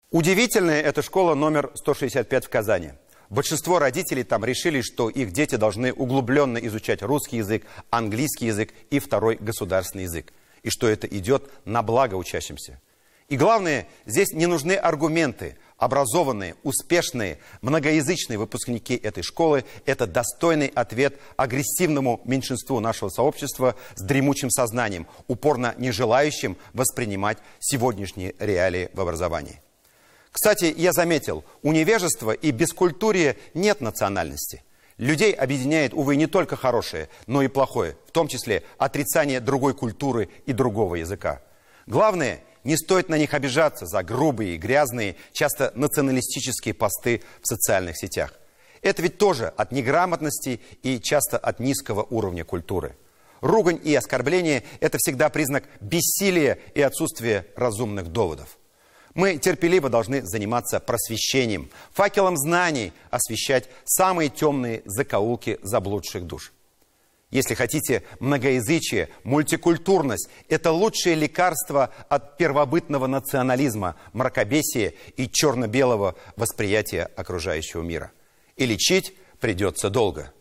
Удивительная эта школа номер 165 в Казани. Большинство родителей там решили, что их дети должны углубленно изучать русский язык, английский язык и второй государственный язык. И что это идет на благо учащимся. И главное, здесь не нужны аргументы. Образованные, успешные, многоязычные выпускники этой школы – это достойный ответ агрессивному меньшинству нашего сообщества с дремучим сознанием, упорно не желающим воспринимать сегодняшние реалии в образовании. Кстати, я заметил, у невежества и бескультурия нет национальности. Людей объединяет, увы, не только хорошее, но и плохое, в том числе отрицание другой культуры и другого языка. Главное, не стоит на них обижаться за грубые, грязные, часто националистические посты в социальных сетях. Это ведь тоже от неграмотности и часто от низкого уровня культуры. Ругань и оскорбление – это всегда признак бессилия и отсутствия разумных доводов. Мы терпеливо должны заниматься просвещением, факелом знаний освещать самые темные закоулки заблудших душ. Если хотите, многоязычие, мультикультурность – это лучшее лекарство от первобытного национализма, мракобесия и черно-белого восприятия окружающего мира. И лечить придется долго.